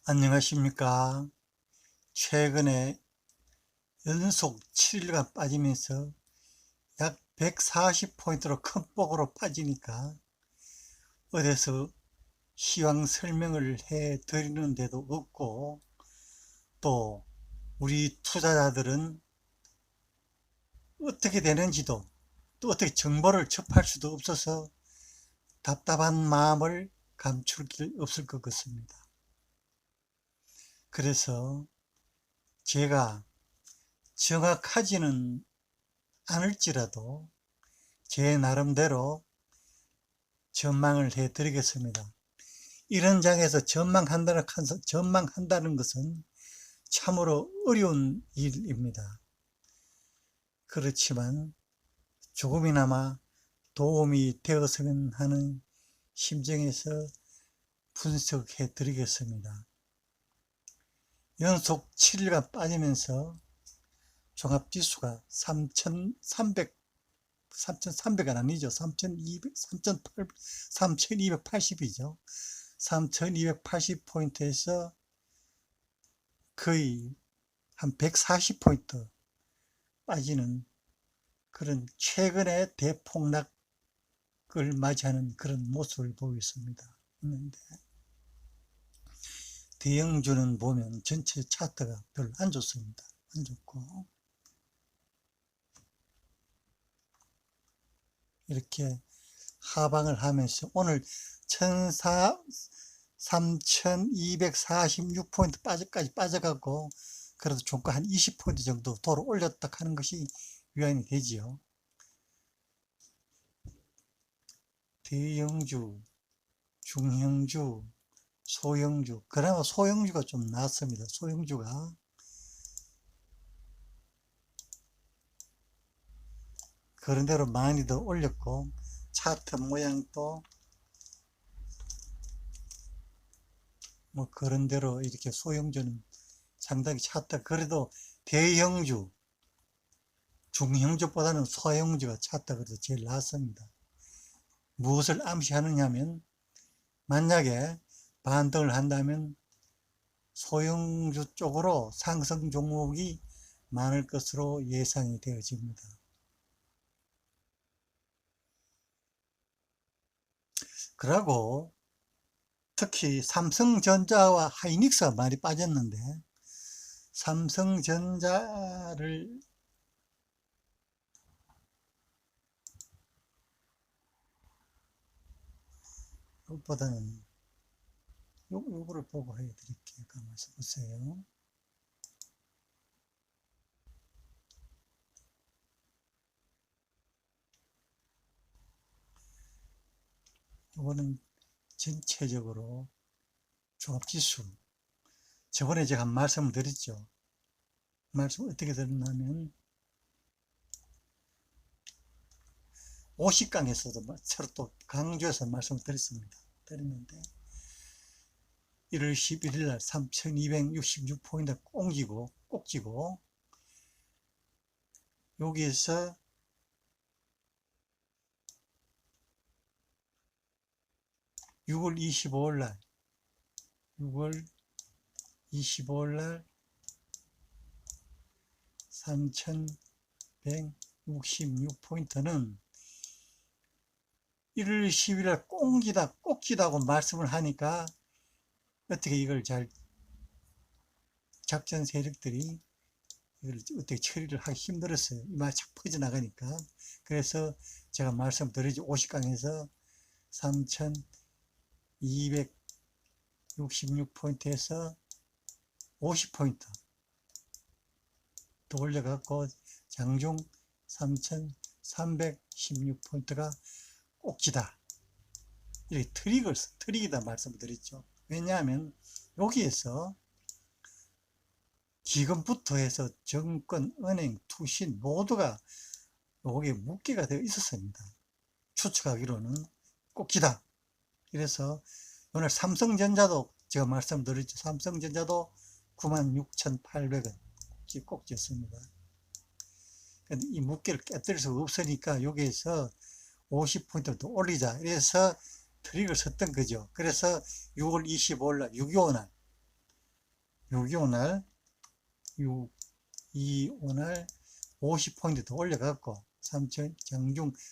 안녕하십니까. 최근에 연속 7일간 빠지면서 약 140포인트로 큰 폭으로 빠지니까 어디서 시황 설명을 해 드리는데도 없고, 또 우리 투자자들은 어떻게 되는지도, 또 어떻게 정보를 접할 수도 없어서 답답한 마음을 감출 길 없을 것 같습니다. 그래서 제가 정확하지는 않을지라도 제 나름대로 전망을 해 드리겠습니다. 이런 장에서 전망한다는 것은 참으로 어려운 일입니다. 그렇지만 조금이나마 도움이 되었으면 하는 심정에서 분석해 드리겠습니다. 연속 7일간 빠지면서 종합지수가 3,300은 아니죠. 3,280이죠. 3,280포인트에서 거의 한 140포인트 빠지는 그런 최근의 대폭락을 맞이하는 그런 모습을 보이고 있습니다. 있는데, 대형주는 보면 전체 차트가 별로 안 좋습니다. 안 좋고, 이렇게 하방을 하면서 오늘 3,246포인트 빠져가고, 그래도 종가 한 20포인트 정도 도로 올렸다 하는 것이 위안이 되지요. 대형주, 중형주, 소형주, 그나마 소형주가 좀 낫습니다. 소형주가 그런 대로 많이도 올렸고, 차트 모양도 뭐 그런 대로 이렇게 소형주는 상당히 차트, 그래도 대형주, 중형주보다는 소형주가 차트가 그래도 제일 낫습니다. 무엇을 암시하느냐 하면, 만약에 반등을 한다면 소형주 쪽으로 상승 종목이 많을 것으로 예상이 되어집니다. 그리고 특히 삼성전자와 하이닉스가 많이 빠졌는데, 삼성전자를 보다는 요거를 보고 해드릴게요. 가만히 보세요. 요거는 전체적으로 종합지수. 저번에 제가 한 말씀을 드렸죠. 말씀 어떻게 드렸냐면, 50강에서도 새로 또 강조해서 말씀을 드렸는데, 1월 11일 날 3266포인트 꼭지고, 여기에서 6월 25일 날 3166포인트는 1월 10일 날 꼭지다고 말씀을 하니까 어떻게 이걸 작전 세력들이 이걸 어떻게 처리를 하기 힘들었어요. 이 말 착 퍼져나가니까. 그래서 제가 말씀드리죠. 50강에서 3266포인트에서 50포인트 더 올려갖고 장중 3316포인트가 꼭지다. 이렇게 트릭이다 말씀을 드렸죠. 왜냐하면 여기에서 기금부터 해서 정권, 은행, 투신 모두가 여기에 묶기가 되어 있었습니다. 추측하기로는 꼭지다. 그래서 오늘 삼성전자도 제가 말씀드렸죠. 삼성전자도 96,800원 꼭지였습니다. 이 묶기를 깨뜨릴 수가 없으니까 여기에서 50포인트 더 올리자. 그래서 트릭을 썼던 거죠. 그래서 6월 25일 날, 6.25 날 625날 625날 50포인트 더 올려갖고 장중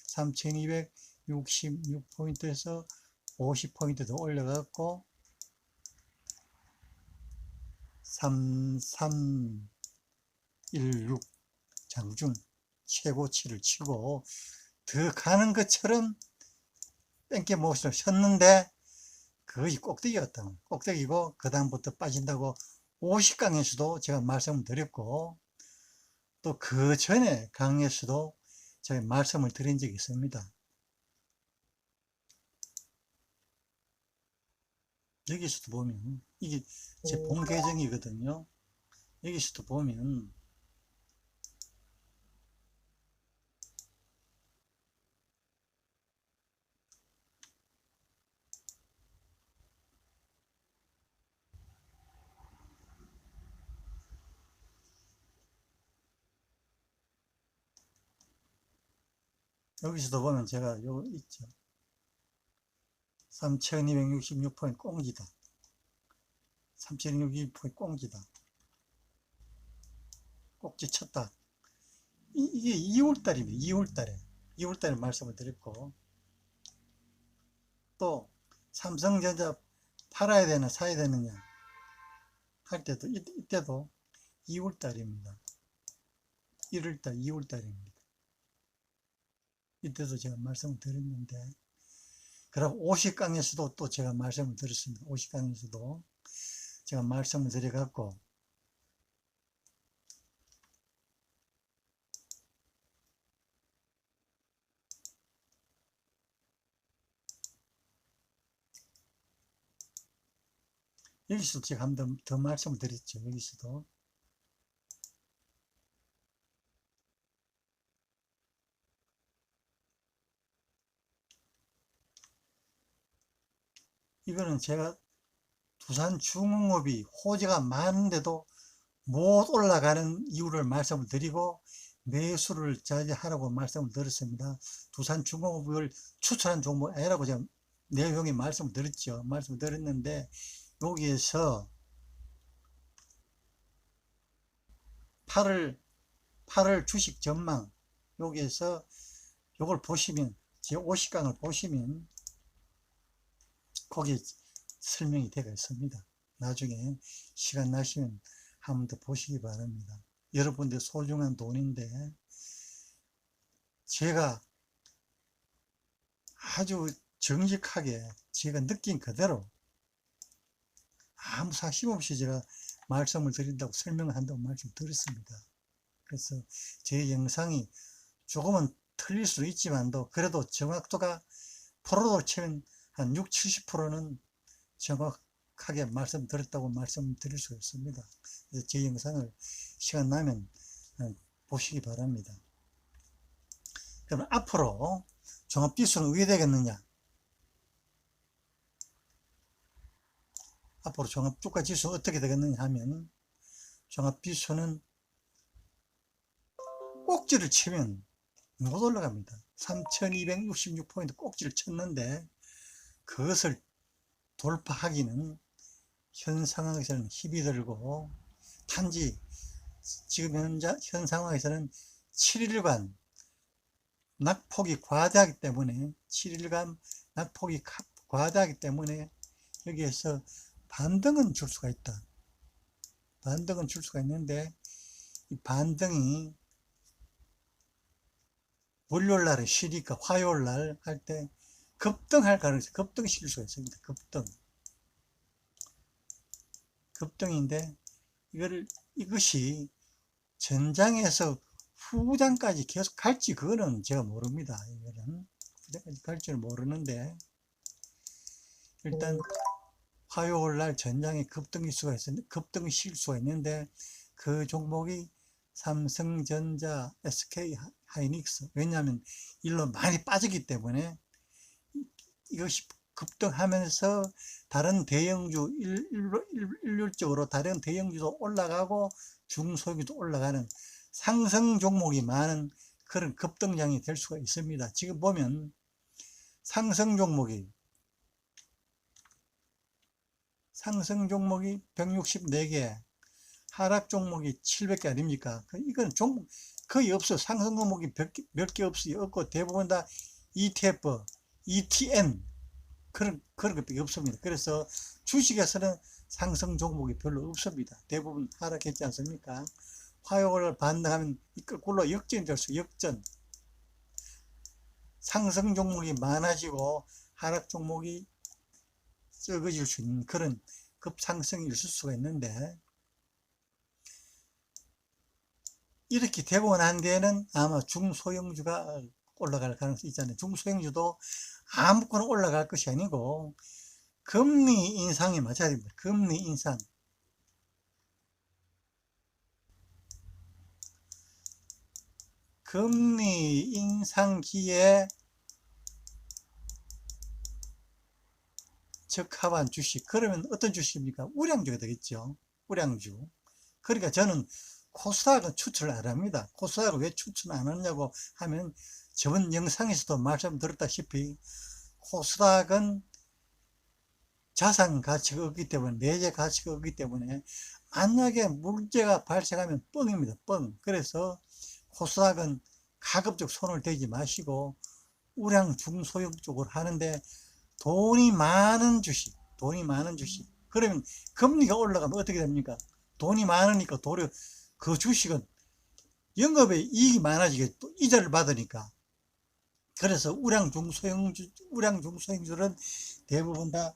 3266포인트에서 50포인트 더 올려갖고 3316 장중 최고치를 치고 더 가는 것처럼 뺑게 모습을 쳤는데 거의 꼭대기였다. 꼭대기고 그 다음부터 빠진다고 50강에서도 제가 말씀을 드렸고 또 그 전에 강에서도 제가 말씀을 드린 적이 있습니다. 여기서도 보면 이게 제 본 계정이거든요. 여기서도 보면 여기서도 보면 제가 요 있죠. 3266포인트 꽁지다. 3266포인트 꽁지다. 꼭지 쳤다. 이게 2월달입니다. 2월달에 말씀을 드렸고 또 삼성전자 팔아야 되나 사야 되느냐 할 때도 이때도 2월달입니다. 1월달 2월달입니다. 이때도 제가 말씀을 드렸는데 그리고 50강에서도 또 제가 말씀을 드렸습니다. 50강에서도 제가 말씀을 드려갖고 여기서도 제가 한 번 더 말씀을 드렸죠. 여기서도 이거는 제가 두산중공업이 호재가 많은데도 못 올라가는 이유를 말씀을 드리고 매수를 자제하라고 말씀을 드렸습니다. 두산중공업을 추천한 종목 아니라고 제가 내용에 말씀을 드렸죠. 말씀을 드렸는데 여기에서 8월 주식 전망 여기에서 요걸 보시면 제 50강을 보시면 거기에 설명이 되어 있습니다. 나중에 시간 나시면 한 번 더 보시기 바랍니다. 여러분들 소중한 돈인데 제가 아주 정직하게 제가 느낀 그대로 아무 사심 없이 제가 말씀을 드린다고 설명을 한다고 말씀드렸습니다. 그래서 제 영상이 조금은 틀릴 수도 있지만도 그래도 정확도가 프로로 치면 한 60, 70%는 정확하게 말씀드렸다고 말씀드릴 수 있습니다. 그래서 제 영상을 시간 나면 보시기 바랍니다. 그럼 앞으로 종합지수는 어떻게 되겠느냐? 앞으로 종합주가지수 어떻게 되겠느냐 하면 종합지수는 꼭지를 치면 못 올라갑니다. 3266포인트 꼭지를 쳤는데 그것을 돌파하기는 현 상황에서는 힘이 들고 단지 지금 현 상황에서는 7일간 낙폭이 과다하기 때문에 7일간 낙폭이 과다하기 때문에 여기에서 반등은 줄 수가 있다. 반등은 줄 수가 있는데 이 반등이 월요일날에 쉬니까 화요일날 할 때 급등할 가능성이 급등이 실 수가 있습니다. 급등인데 이것이 전장에서 후장까지 계속 갈지 그거는 제가 모릅니다. 이거는 후장까지 갈지는 모르는데 일단 화요일날 전장에 급등이 실 수가 있는데 그 종목이 삼성전자, SK 하이닉스 왜냐하면 일로 많이 빠지기 때문에 이것이 급등하면서 다른 대형주 일률적으로 다른 대형주도 올라가고 중소기도 올라가는 상승 종목이 많은 그런 급등장이 될 수가 있습니다. 지금 보면 상승 종목이 164개 하락 종목이 700개 아닙니까? 이건 종목 거의 없어. 상승 종목이 몇 개 없고 대부분 다 ETF, ETN 그런 것밖에 없습니다. 그래서 주식에서는 상승 종목이 별로 없습니다. 대부분 하락했지 않습니까? 화요일 반등하면 이끌고 역전이 될 수, 역전. 상승 종목이 많아지고 하락 종목이 적어질 수 있는 그런 급상승이 있을 수가 있는데, 이렇게 되고 난 뒤에는 아마 중소형주가 올라갈 가능성이 있잖아요. 중소형주도 아무거나 올라갈 것이 아니고 금리 인상에 맞춰야 됩니다. 금리 인상. 금리 인상기에 적합한 주식. 그러면 어떤 주식입니까? 우량주가 되겠죠. 우량주. 그러니까 저는 코스닥은 추천을 안 합니다. 코스닥을 왜 추천 안 하냐고 하면 저번 영상에서도 말씀드렸다시피 코스닥은 자산 가치가 없기 때문에, 내재 가치가 없기 때문에 만약에 문제가 발생하면 뻥입니다. 뻥. 그래서 코스닥은 가급적 손을 대지 마시고 우량 중소형 쪽으로 하는데 돈이 많은 주식. 그러면 금리가 올라가면 어떻게 됩니까? 돈이 많으니까 도리어 그 주식은 영업에 이익이 많아지게 또 이자를 받으니까. 그래서 우량 중소형주는 대부분 다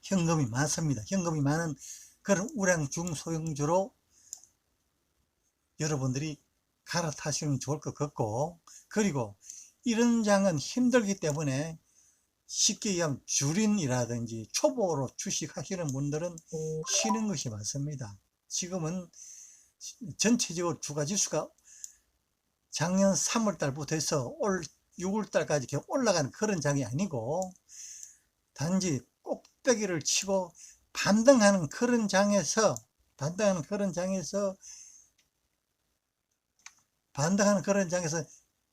현금이 많습니다. 현금이 많은 그런 우량 중소형주로 여러분들이 갈아타시면 좋을 것 같고, 그리고 이런 장은 힘들기 때문에 쉽게 얘기하면 주린이라든지 초보로 주식하시는 분들은 쉬는 것이 맞습니다. 지금은 전체적으로 주가지수가 작년 3월달부터 해서 올 6월달까지 계속 올라가는 그런 장이 아니고 단지 꼭대기를 치고 반등하는 그런 장에서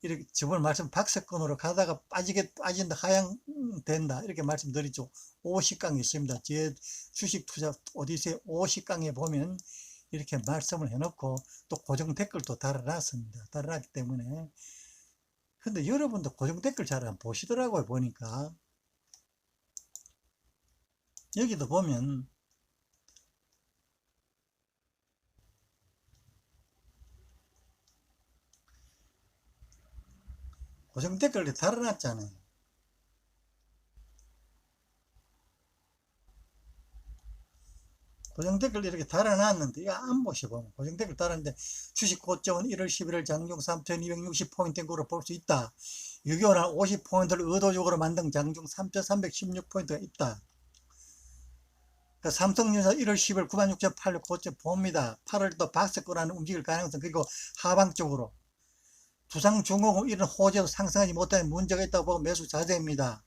이렇게 저번 말씀 박스권으로 가다가 빠진다, 하향된다 이렇게 말씀드리죠. 50강이 있습니다. 제 주식 투자 오디세이 50강에 보면 이렇게 말씀을 해놓고 또 고정 댓글도 달아놨습니다. 달아놨기 때문에. 근데 여러분도 고정 댓글 잘 안 보시더라고요. 보니까 여기도 보면 고정 댓글이 달아놨잖아요. 고정 댓글 이렇게 달아놨는데 이거 안 보시고 고정 댓글 달았는데 주식 고점은 1월 11일 장중 3260포인트인 거로 볼 수 있다. 6개월 한 50포인트를 의도적으로 만든 장중 3316포인트가 있다. 그러니까 삼성전자 1월 10일 96,800 고점 봅니다. 8월도 박스권하는 움직일 가능성, 그리고 하방 쪽으로 두산중공업 이런 호재도 상승하지 못하는 문제가 있다고 보고 매수 자제입니다.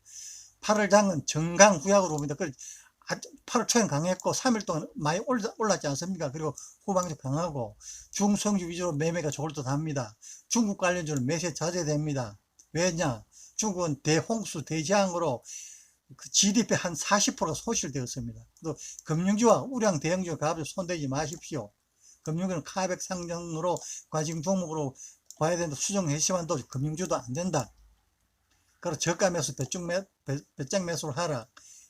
8월 장은 정강 후약으로 봅니다. 8월 초엔 강했고 3일 동안 많이 올랐지 않습니까? 그리고 후방도 강하고 중성주 위주로 매매가 좋을 듯 합니다. 중국 관련주는 매세 자제됩니다. 왜냐? 중국은 대홍수 대지항으로 GDP 한 40%가 소실되었습니다. 또 금융주와 우량 대형주와 가볍게 손대지 마십시오. 금융주는 카백 상정으로 과징 종목으로 봐야 된다. 수정했지만도 금융주도 안 된다. 그래서 저가 매수, 배짱 매수를 하라.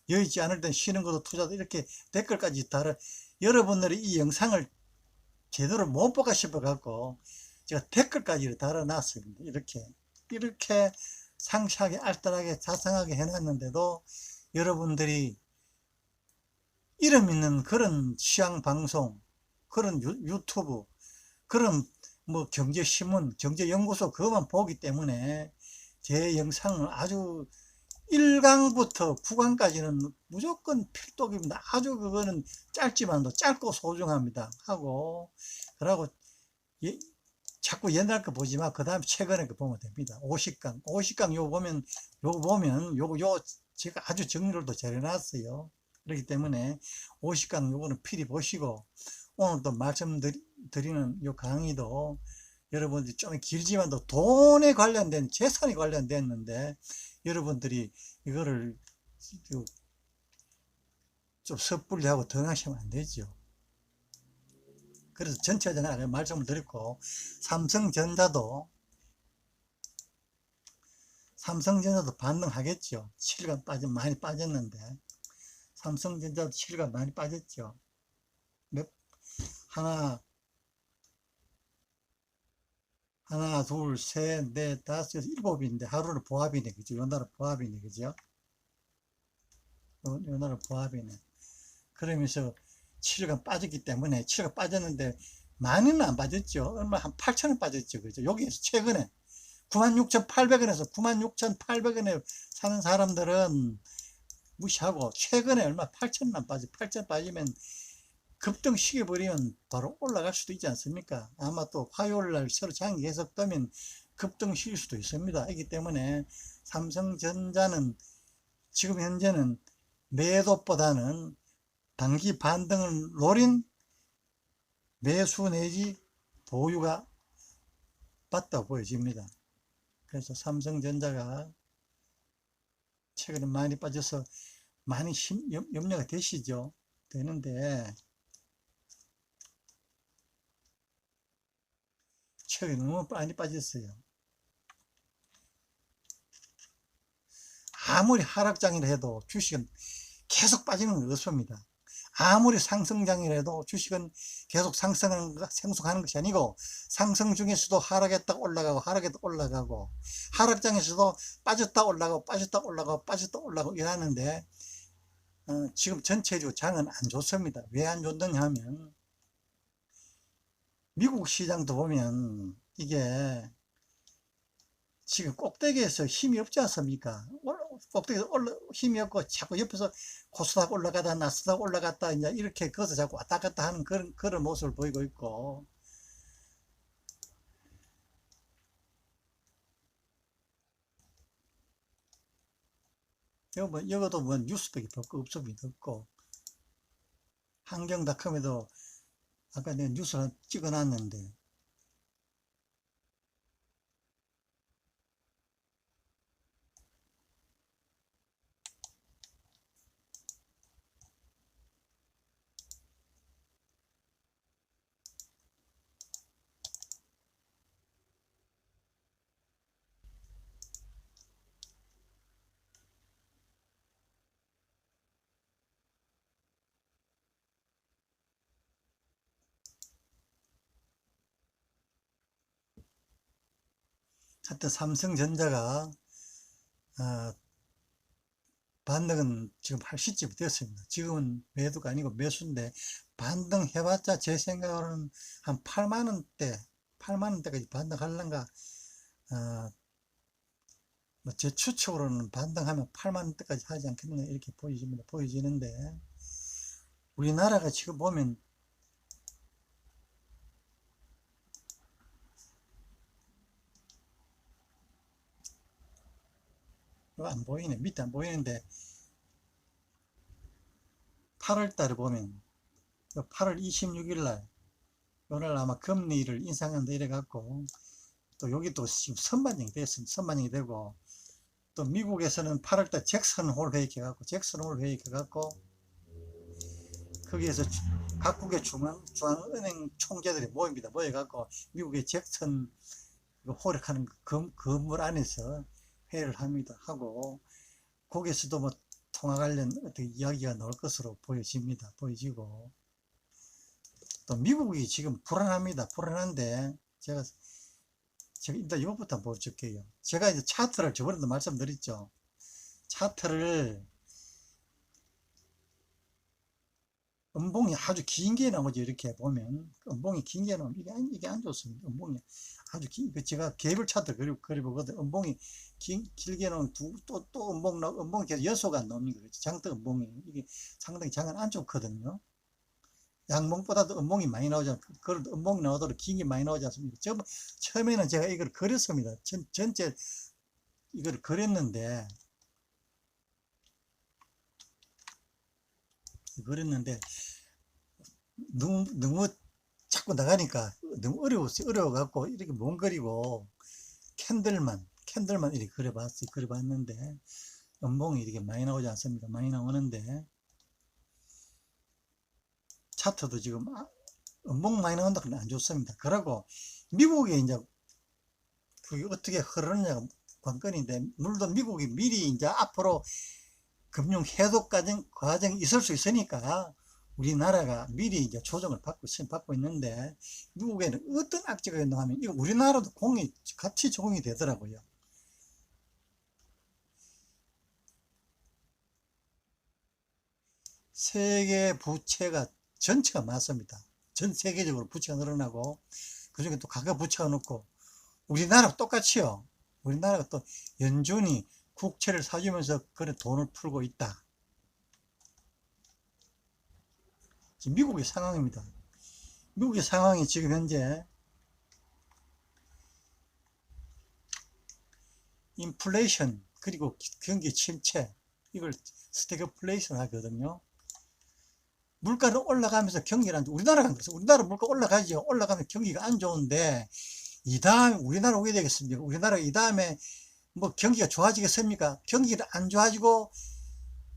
여의치 않을 땐 쉬는 것도 투자도, 이렇게 댓글까지 달아. 여러분들이 이 영상을 제대로 못 보가 싶어 갖고 제가 댓글까지 달아놨습니다. 이렇게 상세하게 알뜰하게 자상하게 해놨는데도 여러분들이 이름 있는 그런 취향 방송, 그런 유튜브, 그런 뭐 경제신문, 경제연구소 그것만 보기 때문에 제 영상을 아주 1강부터 9강까지는 무조건 필독입니다. 아주 그거는 짧지만도 짧고 소중합니다. 그러고 자꾸 옛날 거 보지 마. 그 다음에 최근에 거 보면 됩니다. 50강 요거 보면 요거 제가 아주 정리를 또 잘 해놨어요. 그렇기 때문에 50강 요거는 필히 보시고, 오늘 또 말씀드리는 요 강의도 여러분들이 좀 길지만도 돈에 관련된, 재산에 관련됐는데 여러분들이 이거를 좀 섣불리 하고 등하시면 안 되죠. 그래서 전체적으로 말씀을 드렸고, 삼성전자도 반등하겠죠. 실가 많이 빠졌는데, 삼성전자도 실가 많이 빠졌죠. 하나, 둘, 셋, 넷, 다섯, 여섯, 일곱인데, 하루는 보합이네. 그죠? 요 날은 보합이네. 그죠? 요 날은 보합이네. 그러면서 7가 빠졌기 때문에, 7가 빠졌는데, 많이는 안 빠졌죠. 얼마, 한 8천원 빠졌죠. 그죠? 여기에서 최근에 96,800원에서 96,800원에 사는 사람들은 무시하고, 최근에 얼마 8천원 안 빠져. 8천 빠지면 급등 시켜버리면 바로 올라갈 수도 있지 않습니까? 아마 또 화요일날 새로 장이 계속되면 급등 시킬 수도 있습니다. 그렇기 때문에 삼성전자는 지금 현재는 매도보다는 단기 반등을 노린 매수 내지 보유가 맞다고 보여집니다. 그래서 삼성전자가 최근에 많이 빠져서 많이 염려가 되는데, 최근에 너무 많이 빠졌어요. 아무리 하락장이라 해도 주식은 계속 빠지는 건 없습니다. 아무리 상승장이라 해도 주식은 계속 생성하는 것이 아니고, 상승 중에서도 하락했다 올라가고, 하락했다 올라가고, 하락장에서도 빠졌다 올라가고, 빠졌다 올라가고, 빠졌다 올라가고 이러는데, 지금 전체적으로 장은 안 좋습니다. 왜 안 좋느냐 하면, 미국 시장도 보면 이게 지금 꼭대기에서 힘이 없지 않습니까? 꼭대기에서 힘이 없고 자꾸 옆에서 코스닥 올라가다 나스닥 올라갔다 이제 이렇게 거기서 자꾸 왔다 갔다 하는 그런 모습을 보이고 있고, 이것도 뭐 뉴스밖에 없습니다. 없고, 한경닷컴에도 아까 내가 뉴스를 찍어놨는데, 하여튼 삼성전자가 반등은 지금 할 시점이 되었습니다. 지금은 매도가 아니고 매수인데, 반등 해봤자 제 생각으로는 한 8만원대까지 반등하려는가, 제 추측으로는 반등하면 8만원대까지 하지 않겠느냐 이렇게 보여지는데, 우리나라가 지금 보면 안 보이네. 밑에 안 보이는데, 8월달에 보면 8월 26일날 오늘 아마 금리를 인상한다 이래갖고, 또 여기 또 지금 선반영이 됐습니다. 선반영이 되고, 또 미국에서는 8월달 잭슨 홀 회의 해갖고 거기에서 각국의 중앙은행 총재들이 모여갖고 미국의 잭슨 홀에 가는 건물 안에서 회의를 하고, 거기에서도 뭐 통화 관련 어떤 이야기가 나올 것으로 보여지고, 또 미국이 지금 불안한데, 제가 일단 이것부터 보여줄게요. 제가 이제 차트를 저번에도 말씀드렸죠. 차트를 음봉이 아주 긴 게 나오죠. 이렇게 보면 음봉이 긴 게 나오면 이게 안 좋습니다. 음봉이 아주 제가 개별 차트 그려보거든. 음봉이 길게 나오면 또 음봉이 계속 연속 안 나옵니다. 장대 음봉이 이게 상당히 장은 안 좋거든요. 양봉보다도 음봉이 많이 나오잖아요. 그런 음봉이 나오도록 긴 게 많이 나오지 않습니까? 처음에는 제가 이걸 그렸습니다. 전체 이걸 그렸는데 너무 자꾸 나가니까 너무 어려워갖고 이렇게 못 그리고 캔들만 이렇게 그려봤는데, 음봉이 이렇게 많이 나오지 않습니까? 많이 나오는데, 차트도 지금 음봉 많이 나온다 그러면 안 좋습니다. 그러고 미국에 이제 그게 어떻게 흐르느냐가 관건인데, 물론 미국이 미리 이제 앞으로 금융 해독 과정이 있을 수 있으니까 우리나라가 미리 이제 조정을 받고 있는데, 미국에는 어떤 악재가 있나 하면 이거 우리나라도 같이 적용이 되더라고요. 세계 부채가 전체가 많습니다. 전 세계적으로 부채가 늘어나고, 그중에 또 가계 부채가 높고, 우리나라 똑같이요. 우리나라가 또 연준이 국채를 사주면서 그런 돈을 풀고 있다. 지금 미국의 상황입니다. 미국의 상황이 지금 현재 인플레이션 그리고 경기 침체, 이걸 스태그플레이션 하거든요. 물가는 올라가면서 경기가 안 좋아. 우리나라가 그래서 우리나라 물가 올라가죠. 올라가면 경기가 안 좋은데, 이 다음에 우리나라 오게 되겠습니까? 우리나라 이 다음에 뭐 경기가 좋아지겠습니까? 경기가 안 좋아지고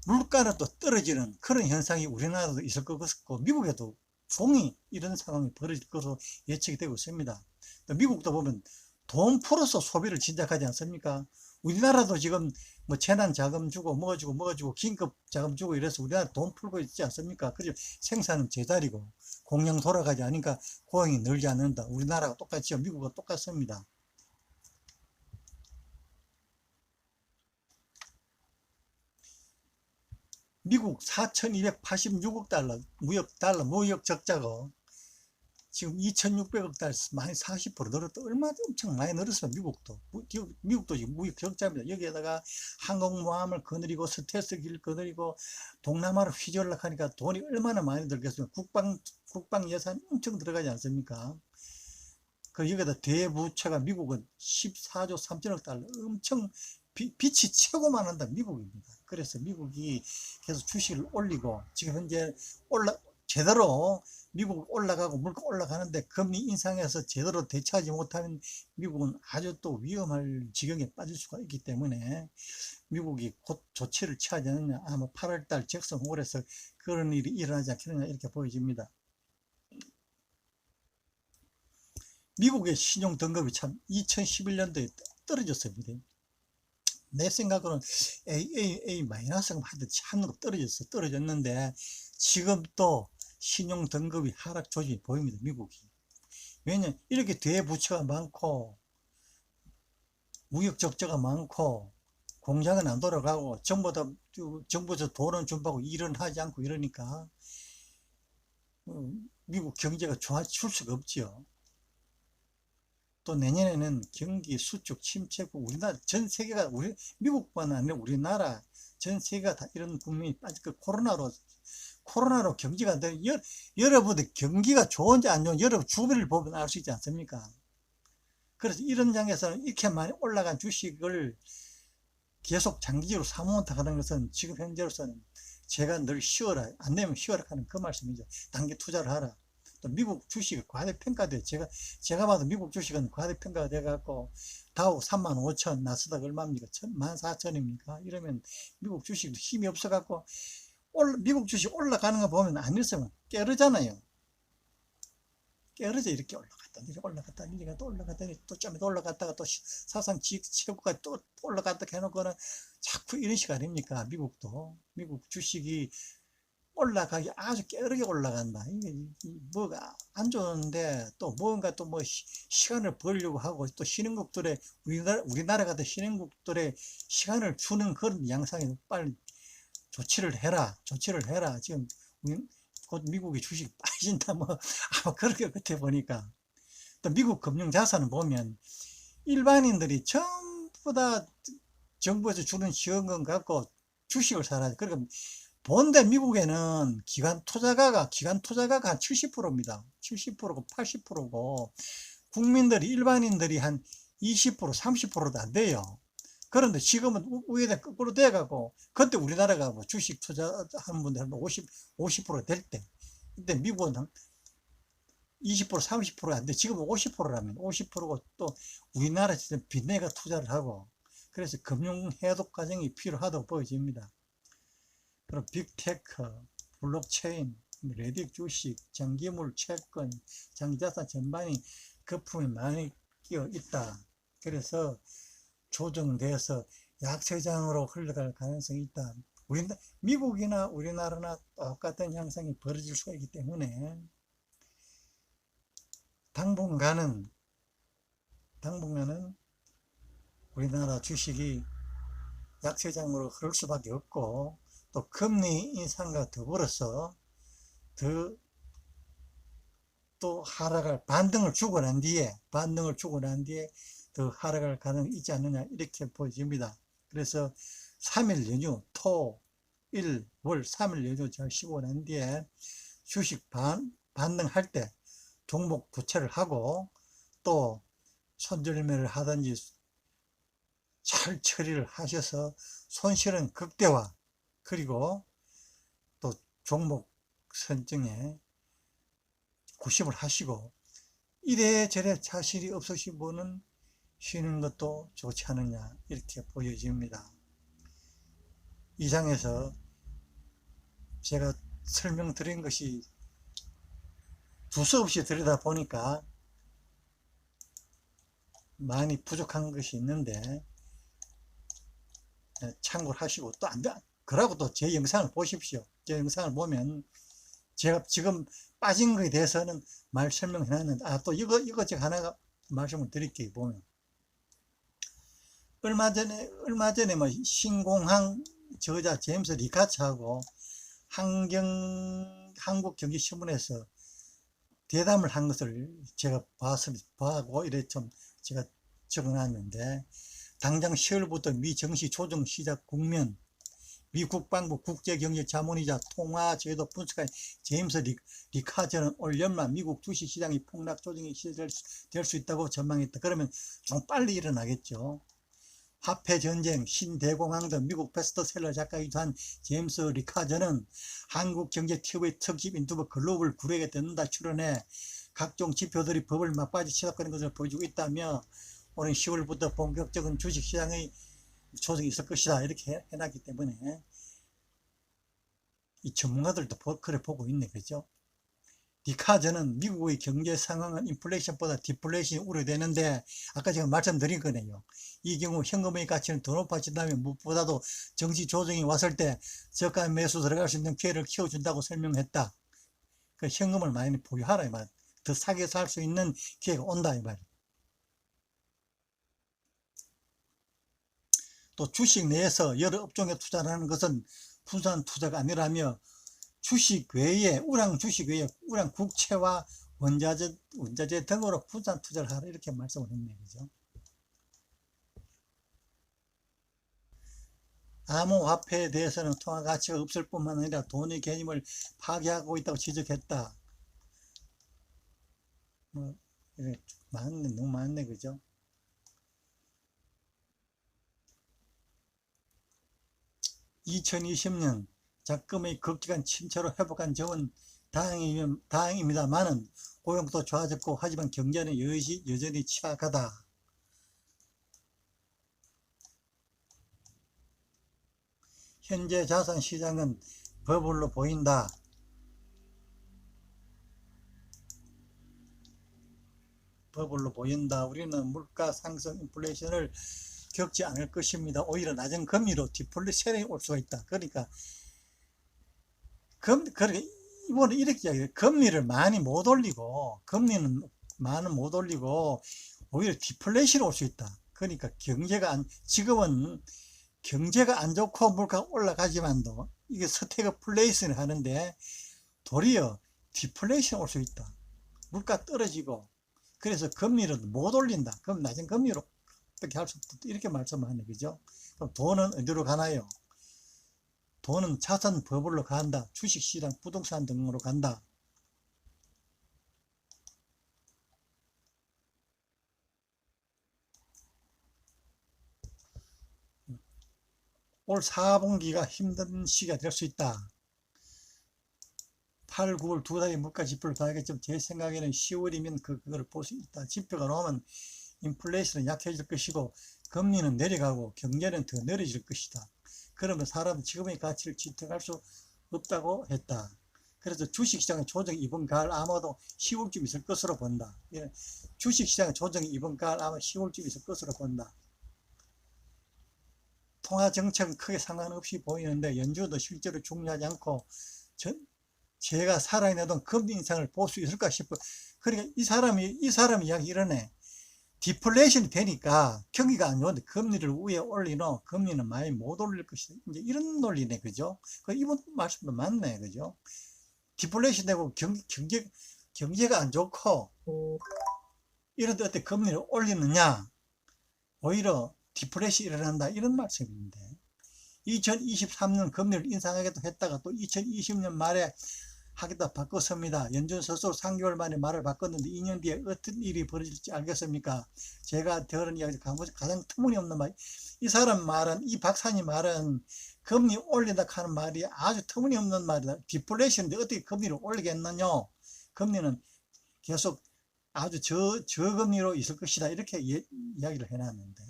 물가는 또 떨어지는 그런 현상이 우리나라도 있을 것 같고, 미국에도 종이 이런 상황이 벌어질 것으로 예측이 되고 있습니다. 미국도 보면 돈 풀어서 소비를 진작하지 않습니까? 우리나라도 지금 뭐 재난 자금 주고 뭐 주고 긴급 자금 주고 이래서 우리나라 돈 풀고 있지 않습니까? 그죠? 생산은 제자리고 공량 돌아가지 않으니까 고용이 늘지 않는다. 우리나라가 똑같죠. 미국과 똑같습니다. 미국 4,286억 달러 무역 적자고 지금 2,600억 달러, 많이 40% 늘었다. 엄청 많이 늘었어요. 미국도 지금 무역 적자입니다. 여기에다가 항공모함을 거느리고 스텔스기를 거느리고 동남아를 휘저으려고 하니까 돈이 얼마나 많이 들겠습니까? 국방 예산이 엄청 들어가지 않습니까? 그 여기다 대부채가 미국은 14조 3천억 달러, 엄청 빚이 최고만 한다 미국입니다. 그래서 미국이 계속 주식을 올리고, 지금 현재 제대로 미국 올라가고 물가 올라가는데 금리 인상해서 제대로 대처하지 못하면 미국은 아주 또 위험할 지경에 빠질 수가 있기 때문에 미국이 곧 조치를 취하지 않느냐, 아마 8월달 잭슨 홀에서 그런 일이 일어나지 않겠느냐, 이렇게 보여집니다. 미국의 신용 등급이 참 2011년도에 떨어졌습니다. 내 생각으로는 A 마이너스가 한번 떨어졌는데, 지금 또 신용 등급이 하락 조짐이 보입니다. 미국이. 왜냐면 이렇게 대부채가 많고 무역 적자가 많고 공장은 안 돌아가고 정부에서 돈은 좀 받고 일은 하지 않고 이러니까 미국 경제가 좋아질 수가 없지요. 또 내년에는 경기 수축 침체고, 우리나라 전 세계가 미국뿐만 아니라 우리나라 전 세계가 다 이런 국면이 빠질 거. 코로나로 경기가 안 돼. 여러분들 경기가 좋은지 안 좋은지 여러분 주변을 보면 알 수 있지 않습니까? 그래서 이런 장에서는 이렇게 많이 올라간 주식을 계속 장기적으로 사모한다 하는 것은 지금 현재로서는 제가 늘 쉬어라, 안 되면 쉬어라 하는 그 말씀이죠. 단기 투자를 하라. 또 미국 주식이 과대평가돼. 제가 봐도 미국 주식은 과대평가가 돼갖고 다우 35,000, 나스닥 얼마입니까? 14,000입니까? 이러면 미국 주식도 힘이 없어갖고 미국 주식 올라가는 거 보면 안 있으면 깨르잖아요. 깨르져. 이렇게 올라갔다 또 좀 더 올라갔다가 또 사상 최고까지 또 올라갔다 해놓고는 자꾸 이런 식 아닙니까? 미국 주식이 올라가기 아주 깨르게 올라간다. 이게 뭐가 안 좋은데 또 뭔가 또 뭐 시간을 벌려고 하고, 또 신흥국들의 우리나라 같은 신흥국들의 시간을 주는 그런 양상이 빨리 조치를 해라. 지금 곧 미국의 주식이 빠진다 뭐 아마 그렇게 끝에 보니까. 또 미국 금융자산을 보면 일반인들이 전부 다 정부에서 주는 지원금 갖고 주식을 사라. 그러니까 본데 미국에는 기관 투자가가 한 70%입니다. 70%고 80%고 일반인들이 한 20%, 30%도 안 돼요. 그런데 지금은 위에다 거꾸로 돼가고, 그때 우리나라가 뭐 주식 투자하는 분들 50% 될 때, 그때 미국은 한 20%, 30% 안 돼. 지금은 50%라면 50%고, 또 우리나라 지금 빚내가 투자를 하고, 그래서 금융 해독 과정이 필요하다고 보여집니다. 그리고 빅테크, 블록체인, 레딕 주식, 장기물, 채권, 장자산 전반이 거품이 많이 끼어 있다. 그래서 조정돼서 약세장으로 흘러갈 가능성이 있다. 미국이나 우리나라나 똑같은 현상이 벌어질 수가 있기 때문에 당분간은 우리나라 주식이 약세장으로 흐를 수밖에 없고, 또 금리 인상과 더불어서 또 하락할 반등을 주고 난 뒤에 더 하락할 가능성이 있지 않느냐, 이렇게 보여집니다. 그래서 3일 연휴, 토, 일, 월 3일 연휴 잘 쉬고 난 뒤에 주식 반등할 때 종목 교체를 하고, 또 손절매를 하든지 잘 처리를 하셔서 손실은 극대화, 그리고 또 종목 선정에 구심을 하시고, 이래저래 자신이 없으신 분은 쉬는 것도 좋지 않느냐, 이렇게 보여집니다. 이상해서 제가 설명드린 것이 두서없이 들여다 보니까 많이 부족한 것이 있는데 참고를 하시고, 또 안 돼. 그러고 또 제 영상을 보십시오. 제 영상을 보면 제가 지금 빠진 것에 대해서는 말 설명해 놨는데, 또 이거 제가 하나 말씀을 드릴게요. 보면 얼마 전에 뭐 신공항 저자 제임스 리카츠하고 한국경제신문에서 대담을 한 것을 제가 봐고 이래 좀 제가 적어놨는데, 당장 10월부터 미 정시 조정 시작 국면, 미 국방부 국제경제자문이자 통화제도 분석가인 제임스 리카츠는 올 연말 미국 주식시장이 폭락 조정이 시작될 수 있다고 전망했다. 그러면 좀 빨리 일어나겠죠. 화폐전쟁, 신대공황 등 미국 베스트셀러 작가이기도 한 제임스 리카츠는 한국경제TV의 특집 인터뷰 글로벌 구력에 듣는다 출연해 각종 지표들이 법을 막바지 치닫거리는 것을 보여주고 있다며, 오는 10월부터 본격적인 주식시장의 조정이 있을 것이다, 이렇게 해놨기 때문에 이 전문가들도 그래 보고 있네, 그죠? 리카츠는 미국의 경제 상황은 인플레이션보다 디플레이션이 우려되는데, 아까 제가 말씀드린 거네요. 이 경우 현금의 가치는 더 높아진다면 무엇보다도 정치 조정이 왔을 때 저가 매수 들어갈 수 있는 기회를 키워준다고 설명했다. 그 현금을 많이 보유하라, 이 말. 더 싸게 살 수 있는 기회가 온다, 이 말. 또 주식 내에서 여러 업종에 투자하는 것은 분산 투자가 아니라며, 주식 외에 우량 국채와 원자재 등으로 분산 투자를 하라, 이렇게 말씀을 했네, 그죠? 암호화폐에 대해서는 통화 가치가 없을 뿐만 아니라 돈의 개념을 파괴하고 있다고 지적했다. 뭐 많네, 너무 많네, 그죠? 2020년 작금의 극기간 침체로 회복한 점은 다행입니다만은 고용도 좋아졌고, 하지만 경제는 여전히 취약하다. 현재 자산 시장은 버블로 보인다. 우리는 물가 상승, 인플레이션을 겪지 않을 것입니다. 오히려 낮은 금리로 디플레이션이 올 수가 있다. 그러니까 이번에 이렇게 이야기해요. 금리를 많이 못 올리고 오히려 디플레이션이 올 수 있다. 그러니까 지금은 경제가 안 좋고 물가가 올라가지만도 이게 스태그플레이션을 하는데, 도리어 디플레이션 올 수 있다. 물가 떨어지고, 그래서 금리를 못 올린다. 그럼 낮은 금리로 어떻게 할 수 없다, 이렇게 말씀하네, 그죠? 그럼 돈은 어디로 가나요? 돈은 자산 버블로 간다. 주식시장, 부동산 등으로 간다. 올 4분기가 힘든 시기가 될 수 있다. 8, 9월 두 달의 물가 지표를 봐야겠지만 제 생각에는 10월이면 그걸 볼 수 있다. 지표가 나오면 인플레이션은 약해질 것이고, 금리는 내려가고 경제는 더 느려질 것이다. 그러면 사람은 지금의 가치를 지탱할 수 없다고 했다. 그래서 주식시장의 조정이 이번 가을 아마도 10월쯤 있을 것으로 본다. 예, 주식시장의 조정이 이번 가을 아마 10월쯤 있을 것으로 본다. 통화정책은 크게 상관없이 보이는데 연준도 실제로 중요하지 않고 제가 살아있는 금리 인상을 볼 수 있을까 싶어. 그러니까 이 사람이 이야기 이러네. 디플레이션이 되니까 경기가 안 좋은데 금리를 위에 올리노, 금리는 많이 못 올릴 것이다. 이제 이런 논리네, 그죠? 이번 말씀도 맞네, 그죠? 디플레이션 되고 경제가 안 좋고 이런데 어떻게 금리를 올리느냐? 오히려 디플레이션이 일어난다, 이런 말씀인데 2023년 금리를 인상하기도 했다가 또 2020년 말에 하겠다 바꿨습니다. 연준 스스로 3개월 만에 말을 바꿨는데 2년 뒤에 어떤 일이 벌어질지 알겠습니까? 제가 들은 이야기 가장 터무니없는 말. 이 사람 말은, 이 박사님 말은 금리 올린다 하는 말이 아주 터무니없는 말이다. 디플레이션인데 어떻게 금리를 올리겠느냐? 금리는 계속 아주 저금리로 있을 것이다. 이렇게 이야기를 해놨는데.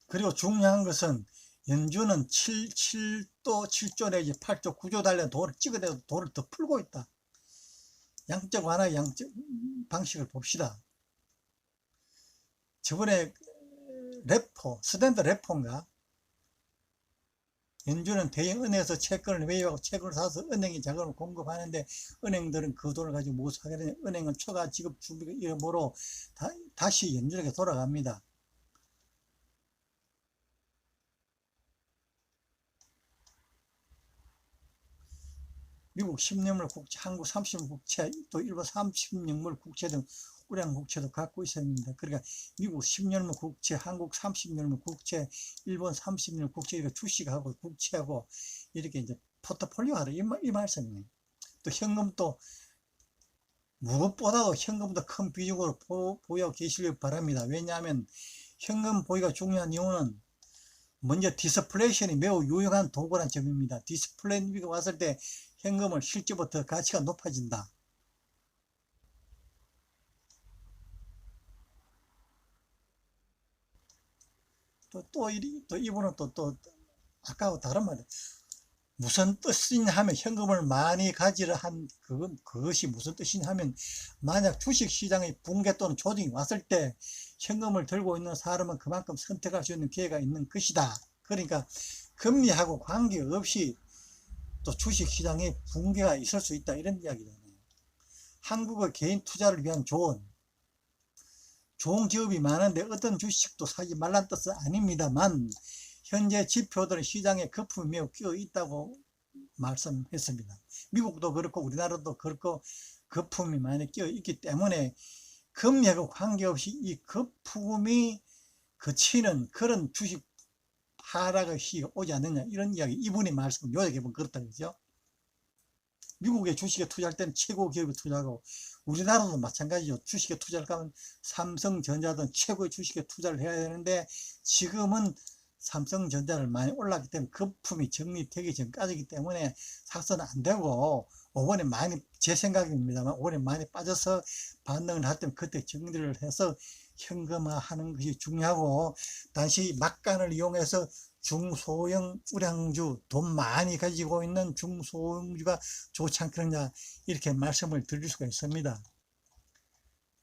그리고 중요한 것은 연준은 7조 내지 8조, 9조 달러 돈을 찍어내도 돈을 더 풀고 있다. 양적 완화, 양적 방식을 봅시다. 저번에 스탠드 레포인가? 연준은 대형 은행에서 채권을 매입하고 채권을 사서 은행이 자금을 공급하는데 은행들은 그 돈을 가지고 못 사게 되면 은행은 초과 지급 준비가 이러므로 다시 연준에게 돌아갑니다. 미국 10년물 국채, 한국 30년물 국채, 또 일본 30년물 국채 등 우량 국채도 갖고 있습니다. 그러니까 미국 10년물 국채, 한국 30년물 국채, 일본 30년물 국채, 이렇게 주식하고 국채하고 이렇게 이제 포트폴리오 하라, 이 말씀이에요. 또 현금도 무엇보다도 현금도 큰 비중으로 보유하고 계시길 바랍니다. 왜냐하면 현금 보유가 중요한 이유는 먼저 디스플레이션이 매우 유용한 도구란 점입니다. 디스플레이션이 왔을 때 현금을 실제부터 가치가 높아진다. 또 이분은 또 아까하고 다른 말이에요. 무슨 뜻이냐 하면 현금을 많이 가지려 한 그것이 무슨 뜻이냐 하면 만약 주식시장의 붕괴 또는 조정이 왔을 때 현금을 들고 있는 사람은 그만큼 선택할 수 있는 기회가 있는 것이다. 그러니까 금리하고 관계없이 또 주식시장에 붕괴가 있을 수 있다, 이런 이야기잖아요. 한국의 개인 투자를 위한 좋은 기업이 많은데 어떤 주식도 사지 말란 뜻은 아닙니다만 현재 지표들은 시장에 거품이 매우 끼어 있다고 말씀했습니다. 미국도 그렇고 우리나라도 그렇고 거품이 많이 끼어 있기 때문에 금리하고 관계없이 이 거품이 그치는 그런 주식 하락의 시기가 오지 않느냐, 이런 이야기, 이분이 말씀을 요약해보면 그렇다, 그죠? 미국의 주식에 투자할 때는 최고 기업에 투자하고 우리나라도 마찬가지죠. 주식에 투자를 하면 삼성전자 등 최고의 주식에 투자를 해야 되는데 지금은 삼성전자를 많이 올랐기 때문에 거품이 정리되기 전까지기 때문에 사서는 안 되고 이번에 많이, 제 생각입니다만 이번에 많이 빠져서 반등을 할 때는 그때 정리를 해서 현금화하는 것이 중요하고, 단지 막간을 이용해서 중소형 우량주, 돈 많이 가지고 있는 중소형주가 좋지 않겠느냐, 이렇게 말씀을 드릴 수가 있습니다.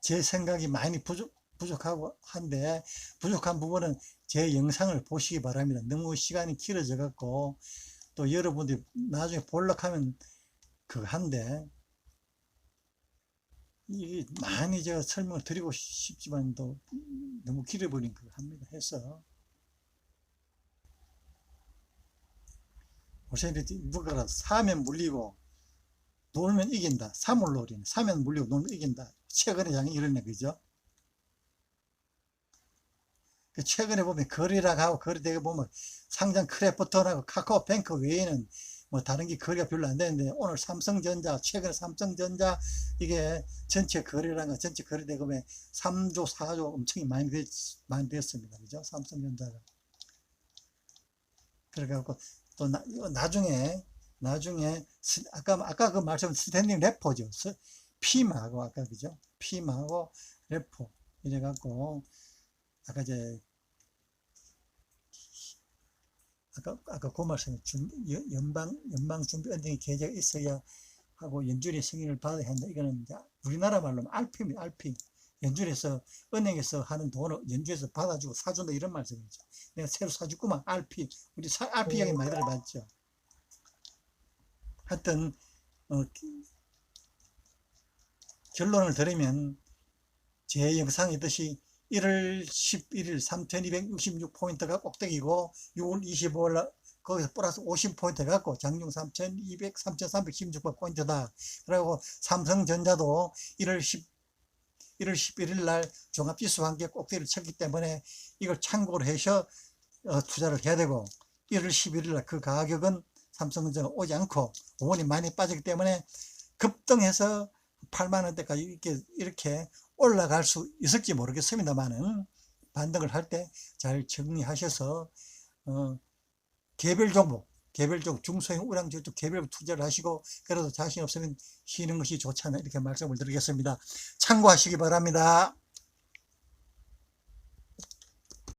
제 생각이 많이 부족하고 한데 부족한 부분은 제 영상을 보시기 바랍니다. 너무 시간이 길어져 갖고 또 여러분들이 나중에 보려고 하면 한데 이게 많이 제가 설명을 드리고 싶지만 또 너무 길어버린 거 합니다. 해서 보세요. 누가 사면 물리고 놀면 이긴다. 사물놀이는 사면 물리고 놀면 이긴다. 최근에 장이 이러네, 그죠? 최근에 보면 거래라고 하고 거래되게 보면 상장 크래프톤하고 카카오뱅크 외에는 뭐 다른 게 거래가 별로 안 되는데 오늘 삼성전자, 최근에 삼성전자 이게 전체 거래량과 전체 거래 대금에 3조 4조 엄청 많이 됐습니다. 그죠? 삼성전자가. 그래갖고 또 나중에 아까 그 말씀 스탠딩 레포죠. 피마하고 아까, 그죠? 피마하고 레포 이래갖고 아까 이제 아까 그 말씀에 연방준비은행의 계좌가 있어야 하고 연준의 승인을 받아야 한다. 이거는 이제 우리나라 말로 RP입니다. RP. 연준에서 은행에서 하는 돈을 연준에서 받아주고 사준다 이런 말씀이죠. 내가 새로 사주구만 RP. 우리 RP 이야기 많이 들어봤죠. 하여튼 결론을 들으면 제 영상에 있듯이 1월 11일 3266포인트가 꼭대기고 6월 25일 거기서 플러스 50포인트 갖고 장중 3316포인트다. 그리고 삼성전자도 1월 11일 날 종합지수와 함께 꼭대기를 쳤기 때문에 이걸 참고로 해서 투자를 해야 되고 1월 11일 날 그 가격은 삼성전자가 오지 않고 원이 많이 빠졌기 때문에 급등해서 8만원대까지 이렇게 올라갈 수 있을지 모르겠습니다만은 반등을 할 때 잘 정리하셔서 개별 종목 중소형 우량주 개별 투자를 하시고 그래도 자신 없으면 쉬는 것이 좋지 않나 이렇게 말씀을 드리겠습니다. 참고하시기 바랍니다.